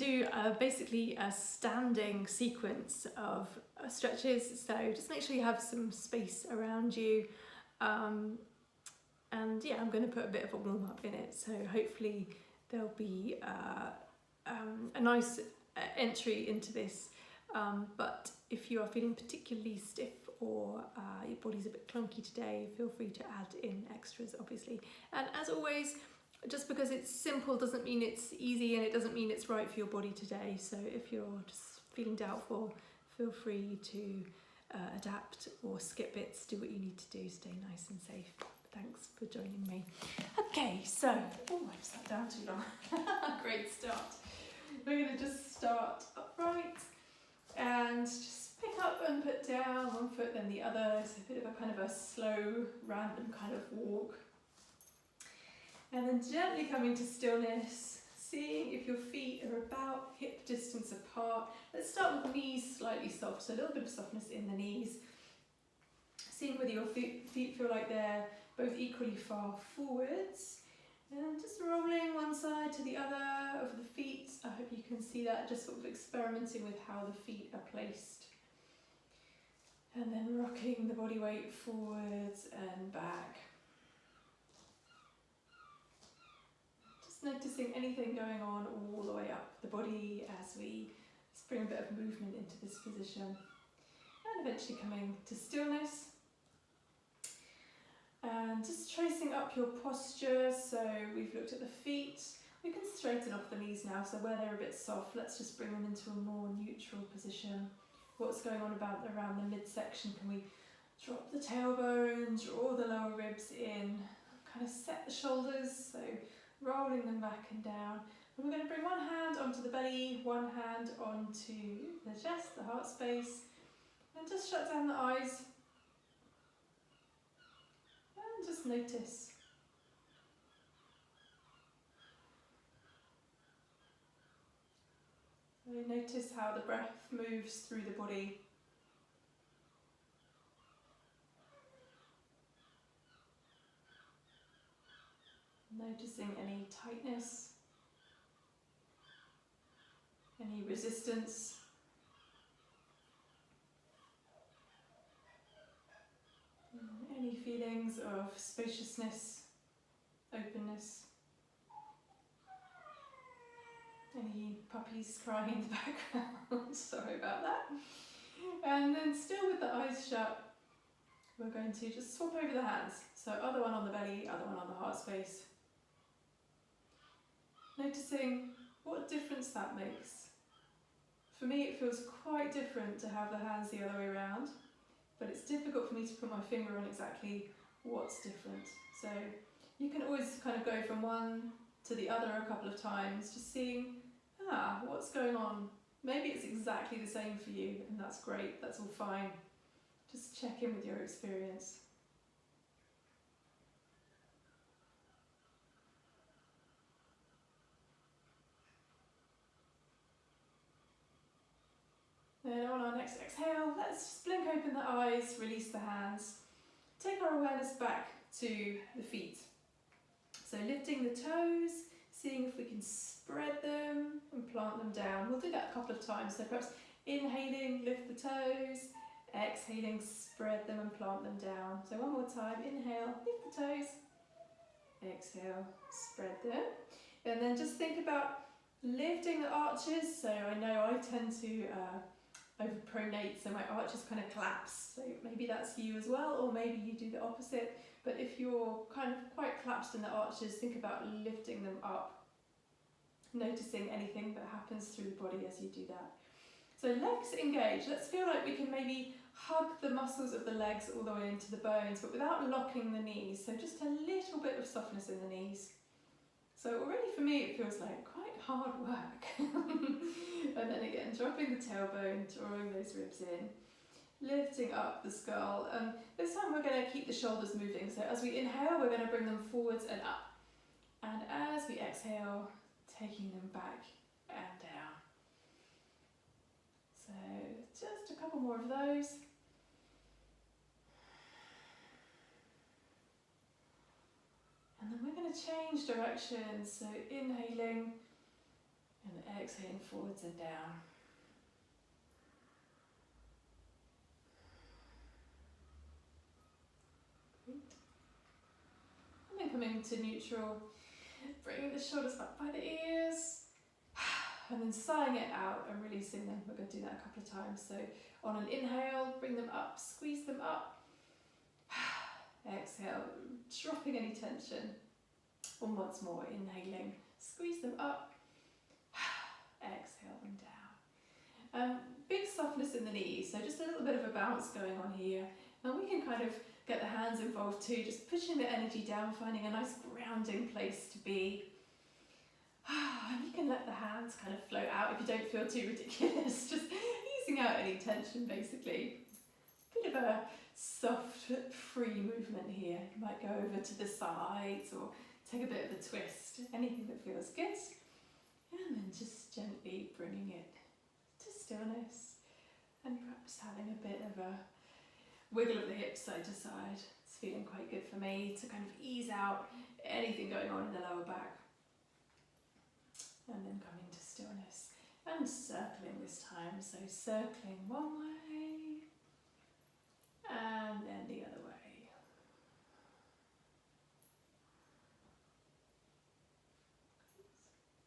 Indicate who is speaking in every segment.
Speaker 1: do basically a standing sequence of stretches, so just make sure you have some space around you. And yeah, I'm going to put a bit of a warm-up in it, so hopefully there'll be a nice entry into this. But if you are feeling particularly stiff or your body's a bit clunky today, feel free to add in extras, obviously. And as always, just because it's simple doesn't mean it's easy, and it doesn't mean it's right for your body today. So if you're just feeling doubtful, feel free to adapt or skip bits, do what you need to do, stay nice and safe. Thanks for joining me. Okay, so, I've sat down too long. Great start. We're going to just start upright and just pick up and put down one foot then the other. So a bit of a kind of a slow, random kind of walk. And then gently coming to stillness, seeing if your feet are about hip distance apart. Let's start with knees slightly soft, so a little bit of softness in the knees. Seeing whether your feet feel like they're both equally far forwards. And just rolling one side to the other of the feet. I hope you can see that, just sort of experimenting with how the feet are placed. And then rocking the body weight forwards and back. Just noticing anything going on all the way up the body as we bring a bit of movement into this position. And eventually coming to stillness. And just tracing up your posture, so we've looked at the feet. We can straighten off the knees now, so where they're a bit soft, let's just bring them into a more neutral position. What's going on around the midsection? Can we drop the tailbone, draw the lower ribs in, kind of set the shoulders, so rolling them back and down. And we're going to bring one hand onto the belly, one hand onto the chest, the heart space, and just shut down the eyes. And just notice. So notice how the breath moves through the body. Noticing any tightness, any resistance. Any feelings of spaciousness, openness. Any puppies crying in the background, sorry about that. And then still with the eyes shut, we're going to just swap over the hands. So other one on the belly, other one on the heart space. Noticing what difference that makes. For me it feels quite different to have the hands the other way around, but it's difficult for me to put my finger on exactly what's different. So you can always kind of go from one to the other a couple of times, just seeing, what's going on? Maybe it's exactly the same for you, and that's great, that's all fine. Just check in with your experience. Then on our next exhale, let's just blink open the eyes, release the hands. Take our awareness back to the feet. So lifting the toes, seeing if we can spread them and plant them down. We'll do that a couple of times. So perhaps inhaling, lift the toes. Exhaling, spread them and plant them down. So one more time, inhale, lift the toes. Exhale, spread them. And then just think about lifting the arches. So I know I tend to overpronate, so my arches kind of collapse. So maybe that's you as well, or maybe you do the opposite. But if you're kind of quite collapsed in the arches, think about lifting them up, noticing anything that happens through the body as you do that. So legs engaged. Let's feel like we can maybe hug the muscles of the legs all the way into the bones, but without locking the knees. So just a little bit of softness in the knees. So already for me it feels like quite hard work. And then again, dropping the tailbone, drawing those ribs in, lifting up the skull. And this time we're going to keep the shoulders moving. So as we inhale, we're going to bring them forwards and up. And as we exhale, taking them back and down. So just a couple more of those. And then we're going to change directions. So inhaling, And exhaling forwards and down. Great. And then coming to neutral, bringing the shoulders up by the ears. And then sighing it out and releasing them. We're going to do that a couple of times. So on an inhale, bring them up, squeeze them up. Exhale, dropping any tension. And once more, inhaling, squeeze them up. Exhale them down. Big softness in the knees, so just a little bit of a bounce going on here. And we can kind of get the hands involved too, just pushing the energy down, finding a nice grounding place to be. And you can let the hands kind of float out if you don't feel too ridiculous, just easing out any tension basically. Bit of a soft, free movement here. You might go over to the sides or take a bit of a twist, anything that feels good. And then just gently bringing it to stillness and perhaps having a bit of a wiggle of the hips side to side. It's feeling quite good for me to kind of ease out anything going on in the lower back. And then coming to stillness and circling this time. So circling one way and then the other way.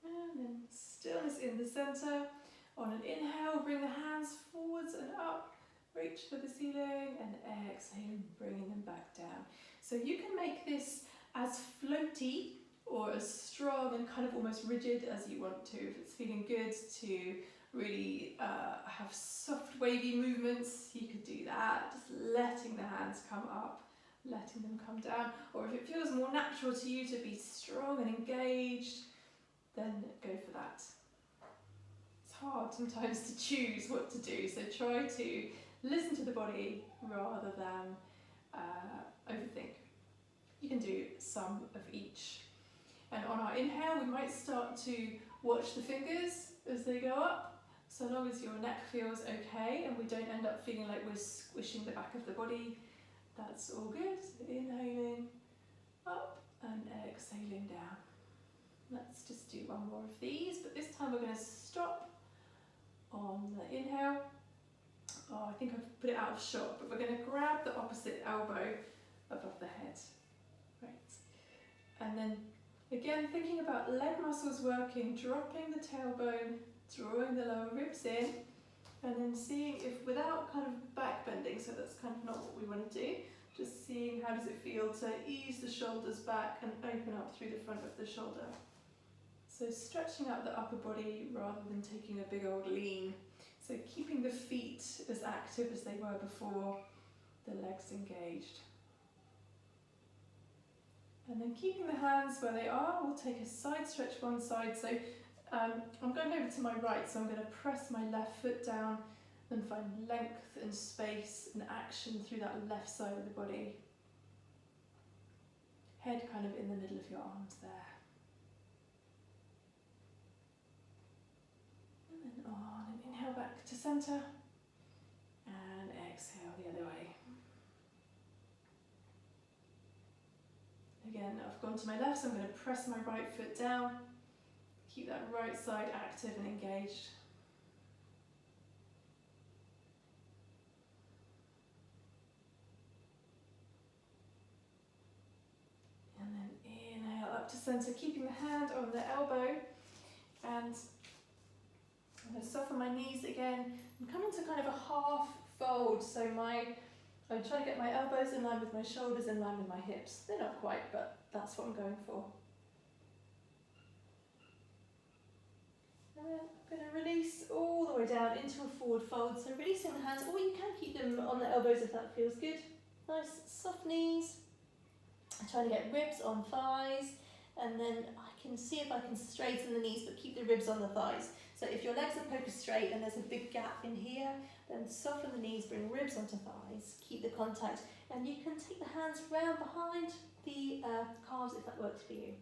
Speaker 1: And then stillness in the center. On an inhale, bring the hands forwards and up. Reach for the ceiling and exhale, bringing them back down. So you can make this as floaty or as strong and kind of almost rigid as you want to. If it's feeling good to really have soft wavy movements, you could do that. Just letting the hands come up, letting them come down. Or if it feels more natural to you to be strong and engaged, then go for that. It's hard sometimes to choose what to do, so try to listen to the body rather than overthink. You can do some of each. And on our inhale, we might start to watch the fingers as they go up, so long as your neck feels okay and we don't end up feeling like we're squishing the back of the body. That's all good. So inhaling up and exhaling down. Let's just do one more of these, but this time we're going to stop on the inhale. Oh, I think I've put it out of shot, but we're going to grab the opposite elbow above the head. Right. And then again, thinking about leg muscles working, dropping the tailbone, drawing the lower ribs in, and then seeing if, without kind of back bending, so that's kind of not what we want to do, just seeing how does it feel to ease the shoulders back and open up through the front of the shoulder. So stretching out the upper body rather than taking a big old lean. So keeping the feet as active as they were before, the legs engaged. And then keeping the hands where they are, we'll take a side stretch one side. So I'm going over to my right, so I'm going to press my left foot down and find length and space and action through that left side of the body. Head kind of in the middle of your arms there. And then on and inhale back to centre and exhale the other way. Again, I've gone to my left, so I'm going to press my right foot down. Keep that right side active and engaged. And then inhale up to centre, keeping the hand on the elbow. And I'm going to soften my knees again. I'm coming to kind of a half fold, so I'm trying to get my elbows in line with my shoulders, in line with my hips. They're not quite, but that's what I'm going for. And then I'm going to release all the way down into a forward fold. So releasing the hands, or you can keep them on the elbows if that feels good. Nice soft knees. I'm trying to get ribs on thighs. And then I can see if I can straighten the knees, but keep the ribs on the thighs. So if your legs are poker straight and there's a big gap in here, then soften the knees, bring ribs onto thighs, keep the contact, and you can take the hands round behind the calves if that works for you.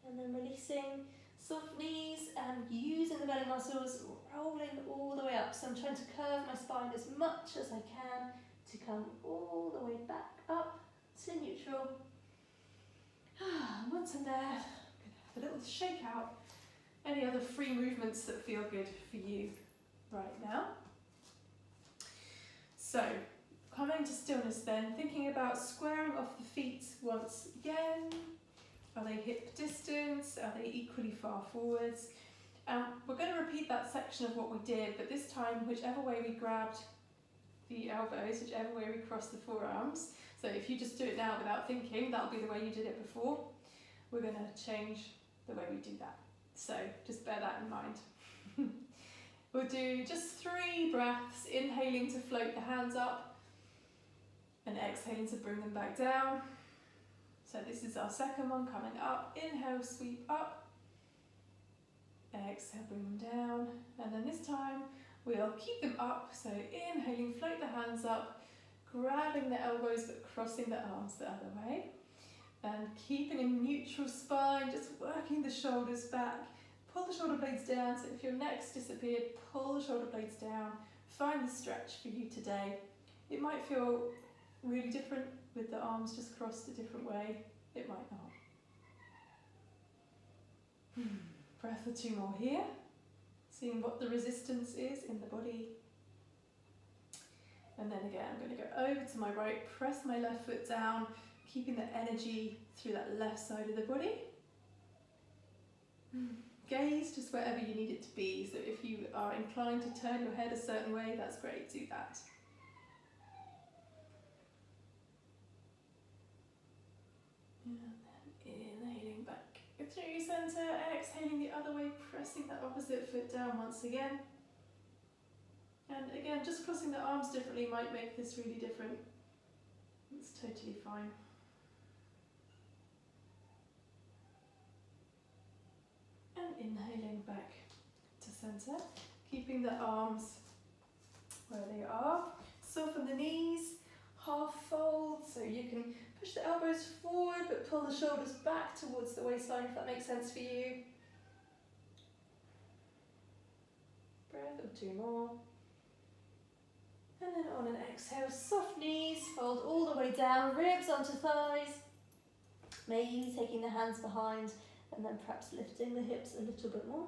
Speaker 1: And then releasing, Soft knees and using the belly muscles, rolling all the way up. So I'm trying to curve my spine as much as I can to come all the way back up to neutral. Once I'm there, I'm going to have a little shake out. Any other free movements that feel good for you right now? So, coming to stillness then, thinking about squaring off the feet once again. Are they hip distance? Are they equally far forwards? We're going to repeat that section of what we did, but this time, whichever way we grabbed the elbows, whichever way we crossed the forearms. So if you just do it now without thinking, that'll be the way you did it before. We're going to change the way we do that. So just bear that in mind. We'll do just 3 breaths, inhaling to float the hands up and exhaling to bring them back down. So this is our second one coming up. Inhale, sweep up. Exhale, bring them down. And then this time we'll keep them up. So inhaling, float the hands up, grabbing the elbows but crossing the arms the other way. And keeping a neutral spine, just working the shoulders back. Pull the shoulder blades down. So if your neck's disappeared, pull the shoulder blades down. Find the stretch for you today. It might feel really different with the arms just crossed a different way. It might not. Breath or 2 more here. Seeing what the resistance is in the body. And then again, I'm going to go over to my right, press my left foot down, keeping the energy through that left side of the body. Gaze just wherever you need it to be. So if you are inclined to turn your head a certain way, that's great, do that. And then inhaling back through centre, exhaling the other way, pressing that opposite foot down once again. And again, just crossing the arms differently might make this really different. It's totally fine. And inhaling back to centre, keeping the arms where they are. Soften the knees, half fold, so you can push the elbows forward but pull the shoulders back towards the waistline if that makes sense for you. Breath or 2 more. And then on an exhale, soft knees, fold all the way down, ribs onto thighs. Maybe taking the hands behind and then perhaps lifting the hips a little bit more.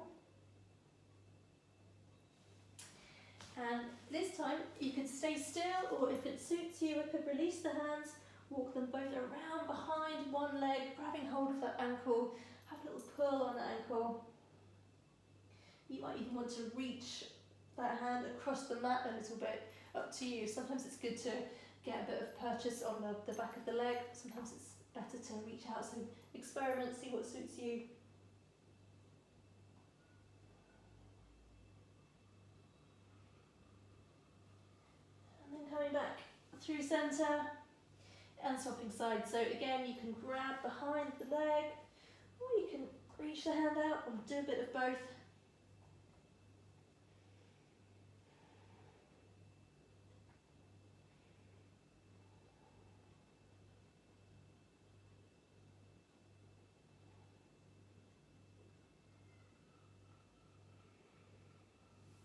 Speaker 1: And this time you can stay still, or if it suits you, I could release the hands, walk them both around behind one leg, grabbing hold of that ankle, have a little pull on the ankle. You might even want to reach that hand across the mat a little bit, up to you. Sometimes it's good to get a bit of purchase on the back of the leg, sometimes it's better to reach out, so experiment, see what suits you. And then coming back through centre and swapping sides. So again, you can grab behind the leg, or you can reach the hand out, or do a bit of both.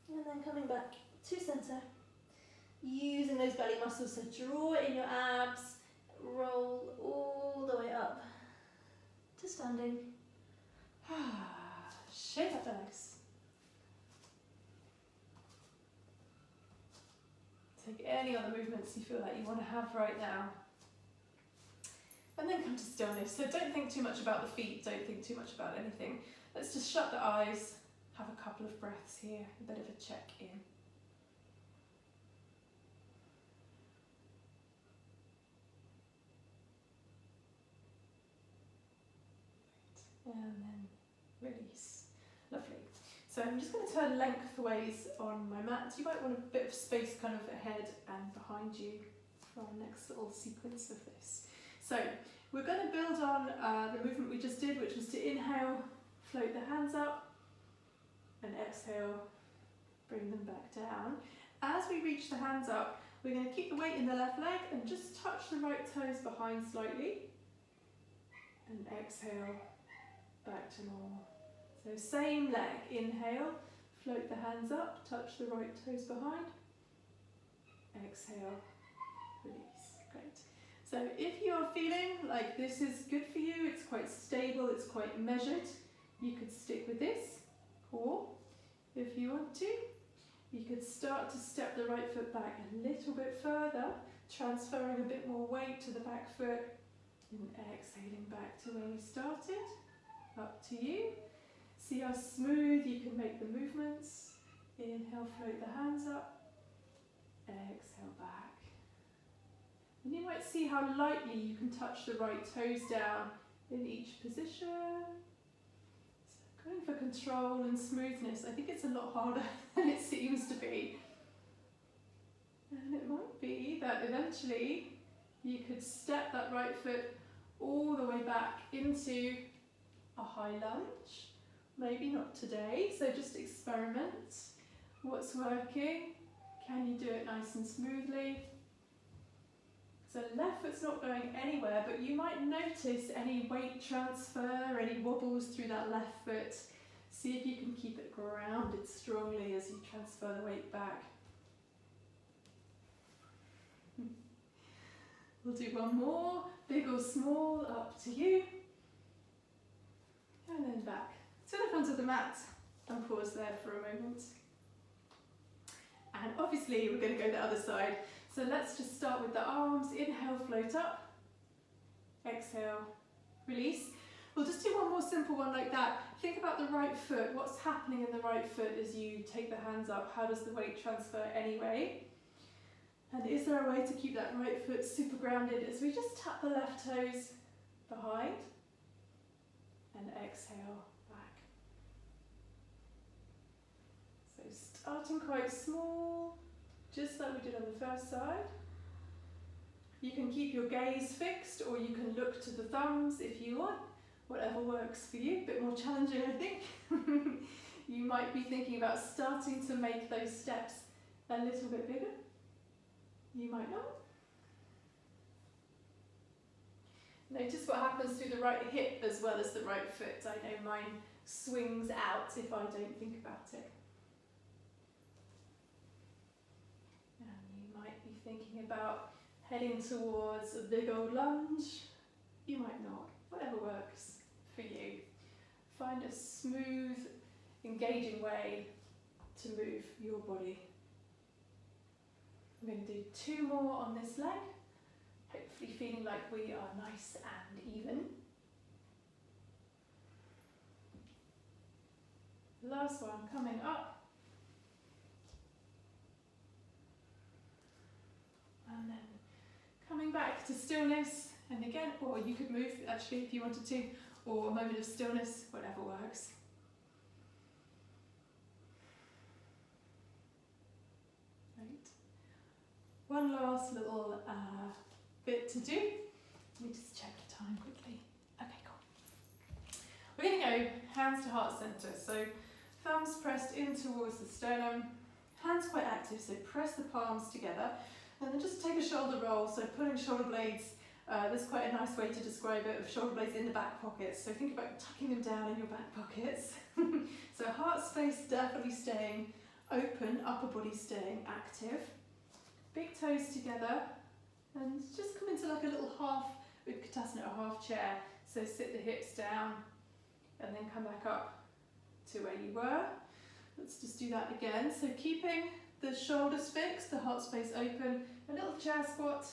Speaker 1: And then coming back to centre, using those belly muscles, so draw it in your abs, roll all the way up to standing. Shake up the legs. Take any other movements you feel like you want to have right now. And then come to stillness. So don't think too much about the feet, don't think too much about anything. Let's just shut the eyes. Have a couple of breaths here, a bit of a check in. And then release. Lovely. So I'm just going to turn lengthways on my mat. You might want a bit of space kind of ahead and behind you for our next little sequence of this. So we're going to build on the movement we just did, which was to inhale, float the hands up, and exhale, bring them back down. As we reach the hands up, we're going to keep the weight in the left leg and just touch the right toes behind slightly. And exhale, back to normal. So same leg, inhale, float the hands up, touch the right toes behind. Exhale, release. Great. So if you're feeling like this is good for you, it's quite stable, it's quite measured, you could stick with this. Or if you want to, you could start to step the right foot back a little bit further, transferring a bit more weight to the back foot and exhaling back to where we started. Up to you. See how smooth you can make the movements. Inhale, float the hands up. Exhale back. And you might see how lightly you can touch the right toes down in each position. So going for control and smoothness. I think it's a lot harder than it seems to be. And it might be that eventually you could step that right foot all the way back into a high lunge. Maybe not today, so just experiment. What's working? Can you do it nice and smoothly? So left foot's not going anywhere, but you might notice any weight transfer, any wobbles through that left foot. See if you can keep it grounded strongly as you transfer the weight back. We'll do one more, big or small, up to you. And then back to the front of the mat and pause there for a moment. And obviously we're going to go the other side. So let's just start with the arms. Inhale, float up. Exhale, release. We'll just do one more simple one like that. Think about the right foot. What's happening in the right foot as you take the hands up? How does the weight transfer anyway? And is there a way to keep that right foot super grounded as we just tap the left toes behind and exhale back. So starting quite small, just like we did on the first side. You can keep your gaze fixed or you can look to the thumbs if you want, whatever works for you. A bit more challenging, I think. You might be thinking about starting to make those steps a little bit bigger. You might not. Notice what happens through the right hip as well as the right foot. I know mine swings out if I don't think about it. And you might be thinking about heading towards a big old lunge. You might not. Whatever works for you. Find a smooth, engaging way to move your body. I'm going to do 2 more on this leg. Hopefully feeling like we are nice and even. Last one coming up. And then coming back to stillness. And again, or you could move actually if you wanted to, or a moment of stillness, whatever works. Right. One last little bit to do. Let me just check the time quickly. Okay, cool. We're going to go hands to heart center. So thumbs pressed in towards the sternum, hands quite active, so press the palms together. And then just take a shoulder roll, so pulling shoulder blades. There's quite a nice way to describe it, of shoulder blades in the back pockets. So think about tucking them down in your back pockets. So heart space definitely staying open, upper body staying active. Big toes together, and just come into like a little half Utkatasana, a half chair. So sit the hips down, and then come back up to where you were. Let's just do that again. So keeping the shoulders fixed, the heart space open, a little chair squat,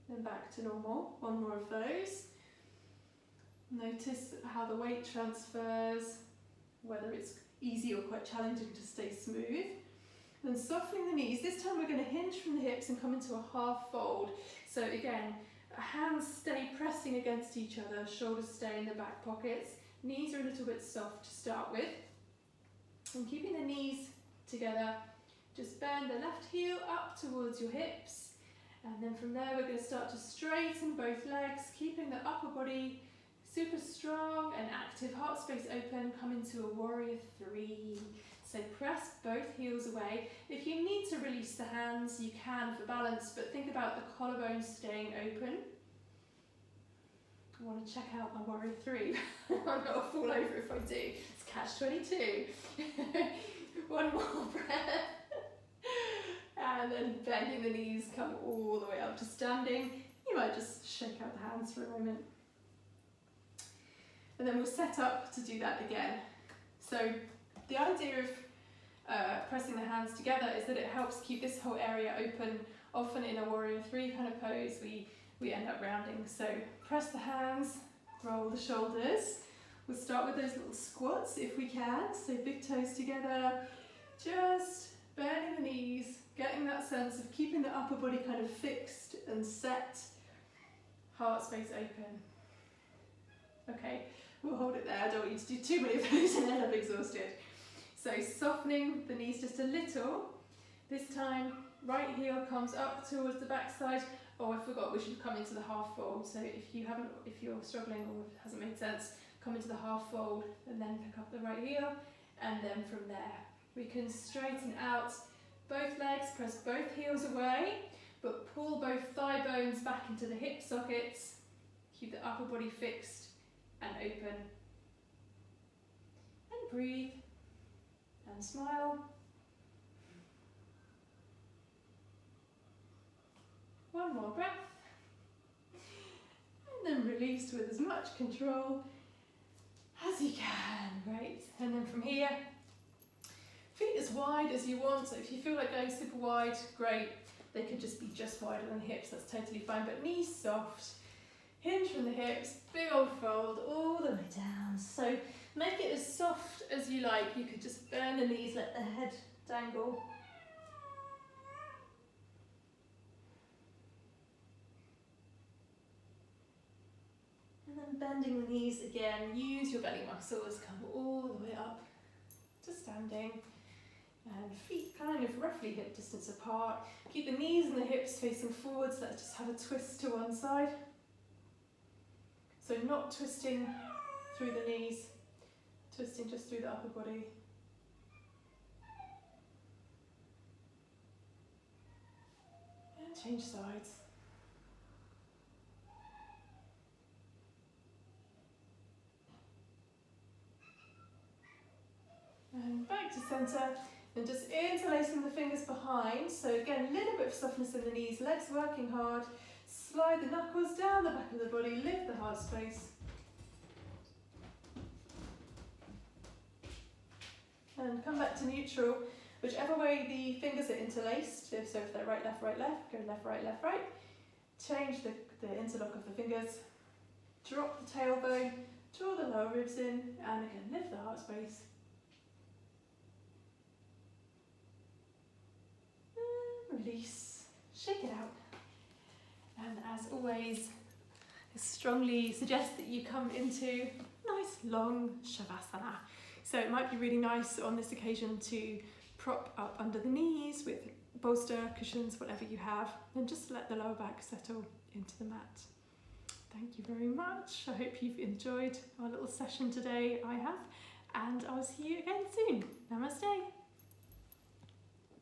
Speaker 1: then back to normal. One more of those. Notice how the weight transfers, whether it's easy or quite challenging to stay smooth. Then softening the knees. This time we're going to hinge from the hips and come into a half fold. So again, hands stay pressing against each other, shoulders stay in the back pockets. Knees are a little bit soft to start with. And keeping the knees together, just bend the left heel up towards your hips. And then from there we're going to start to straighten both legs, keeping the upper body super strong and active, heart space open. Come into a warrior 3. So press both heels away. If you need to release the hands, you can for balance, but think about the collarbones staying open. I want to check out my warrior 3. I'm going to fall over if I do. catch-22. One more breath. And then bending the knees, come all the way up to standing. You might just shake out the hands for a moment. And then we'll set up to do that again. So the idea of pressing the hands together is that it helps keep this whole area open. Often in a warrior three kind of pose, we end up rounding. So press the hands, roll the shoulders. We'll start with those little squats if we can. So big toes together, just bending the knees, getting that sense of keeping the upper body kind of fixed and set, heart space open. Okay, we'll hold it there. I don't want you to do too many of those and end up exhausted. So softening the knees just a little. This time, right heel comes up towards the backside. Oh, I forgot, we should come into the half fold. So if you're struggling or if it hasn't made sense, come into the half fold and then pick up the right heel. And then from there, we can straighten out both legs, press both heels away, but pull both thigh bones back into the hip sockets. Keep the upper body fixed and open. And breathe. And smile. One more breath. And then release with as much control as you can. Great. And then from here, feet as wide as you want. So if you feel like going super wide, great. They could just be just wider than hips. That's totally fine. But knees soft. Hinge from the hips. Big old fold all the way down. So make it as soft as you like. You could just bend the knees, let the head dangle. And then bending the knees again. Use your belly muscles. Come all the way up to standing. And feet kind of roughly hip distance apart. Keep the knees and the hips facing forwards. Let's just have a twist to one side. So not twisting through the knees. Twisting just through the upper body. And change sides. And back to centre. And just interlacing the fingers behind. So again, a little bit of softness in the knees, legs working hard. Slide the knuckles down the back of the body, lift the heart space. And come back to neutral, whichever way the fingers are interlaced. So if they're right, left, go left, right. Change the interlock of the fingers. Drop the tailbone, draw the lower ribs in, and again, lift the heart space. And release, shake it out. And as always, I strongly suggest that you come into nice long Shavasana. So it might be really nice on this occasion to prop up under the knees with bolster, cushions, whatever you have, and just let the lower back settle into the mat. Thank you very much. I hope you've enjoyed our little session today. I have, and I'll see you again soon. Namaste.